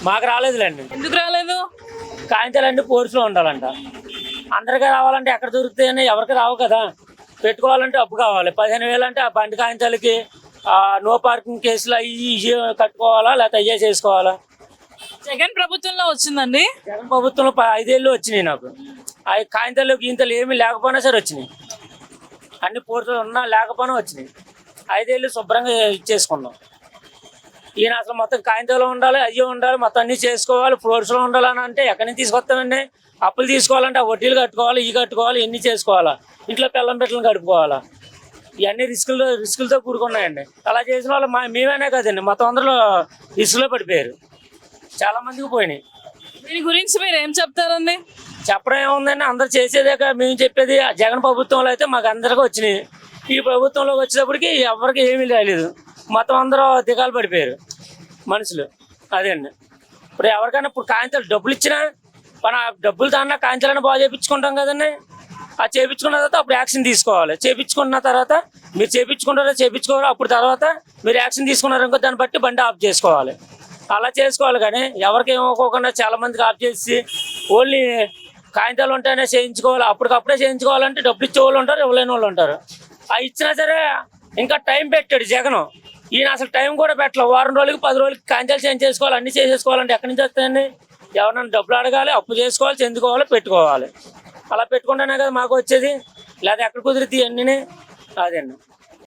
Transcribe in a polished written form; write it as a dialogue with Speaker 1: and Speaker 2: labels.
Speaker 1: మాకు రాలేదులేండి.
Speaker 2: ఎందుకు రాలేదు?
Speaker 1: కాగితాలన్నీ పోర్సులో ఉండాలంట. అందరికీ రావాలంటే ఎక్కడ దొరుకుతాయని ఎవరికి రావు కదా. పెట్టుకోవాలంటే అప్పు కావాలి. 15,000 అంటే ఆ బండి కాగితాలకి నో పార్కింగ్ కేసులు అవి కట్టుకోవాలా, లేకపోతే అయ్యే చేసుకోవాలా.
Speaker 2: జగన్ ప్రభుత్వంలో వచ్చిందండి.
Speaker 1: జగన్ ప్రభుత్వంలో 5 ఏళ్ళు వచ్చినాయి నాకు. ఆ కాగితాలు గీంతలు ఏమీ లేకపోయినా సరే వచ్చినాయి. అన్ని పోర్సులు ఉన్నా లేకపోయినా వచ్చినాయి. 5 ఏళ్ళు శుభ్రంగా ఇచ్చేసుకున్నాం. ఈయన అసలు మొత్తం కాగితాలు ఉండాలి, అయ్యే ఉండాలి, మొత్తం అన్నీ చేసుకోవాలి, ఫ్లోర్స్లో ఉండాలని అంటే ఎక్కడి నుంచి తీసుకొస్తామండి? అప్పులు తీసుకోవాలంటే ఆ వడ్డీలు కట్టుకోవాలి, కట్టుకోవాలి, ఎన్ని చేసుకోవాలా, ఇంట్లో పిల్లం బిడ్డలను గడుపుకోవాలా. ఇవన్నీ రిస్కులతో కూడుకున్నాయండి. అలా చేసిన వాళ్ళు మేమైనా కదండి, మొత్తం అందరూ రిస్కులో పడిపోయారు. చాలా మందికి పోయినాయి.
Speaker 2: దీని గురించి మీరు ఏం చెప్తారండి?
Speaker 1: చెప్పడం ఏముందండి, అందరు చేసేదాకా మేము చెప్పేది. జగన్ ప్రభుత్వంలో అయితే మాకు అందరికీ వచ్చినాయి. ఈ ప్రభుత్వంలోకి వచ్చేటప్పటికి ఎవరికి ఏమీ రాలేదు. మొత్తం అందరూ దిగాలు పడిపోయారు మనుషులు. అదే అండి. ఇప్పుడు ఎవరికైనా ఇప్పుడు కాగితాలు డబ్బులు ఇచ్చినా మన డబ్బులు దాన్నా కాగితాలైనా బాగా చేయించుకుంటాం కదండి. అది చేయించుకున్న తర్వాత అప్పుడు యాక్షన్ తీసుకోవాలి. చేయించుకున్న తర్వాత మీరు చేయించుకోవాలి. అప్పుడు తర్వాత మీరు యాక్షన్ తీసుకున్నారనుకో దాన్ని బట్టి బండి ఆఫ్ చేసుకోవాలి. అలా చేసుకోవాలి. కానీ ఎవరికి ఏమోకోకుండా చాలా మందికి ఆఫ్ చేసి ఓన్లీ కాగితాలు ఉంటేనే చేయించుకోవాలి. అప్పటికప్పుడే చేయించుకోవాలంటే డబ్బులు ఇచ్చే వాళ్ళు ఉంటారు, ఇవ్వలేని వాళ్ళు ఉంటారు. అవి ఇచ్చినా సరే ఇంకా టైం పెట్టాడు జగన్. ఈయన అసలు టైం కూడా పెట్టలేదు. వారం రోజులకి 10 రోజులకి కాగితాలు చేంజ్ చేసుకోవాలి, అన్నీ చేసేసుకోవాలంటే ఎక్కడి నుంచి వస్తాయండి? ఎవరైనా డబ్బులు అడగాలి, అప్పు చేసుకోవాలి, చెందుకోవాలి, పెట్టుకోవాలి. అలా పెట్టుకుంటేనే కదా మాకు వచ్చేది. లేదా ఎక్కడ కుదిరితే అన్నీ. అదండి.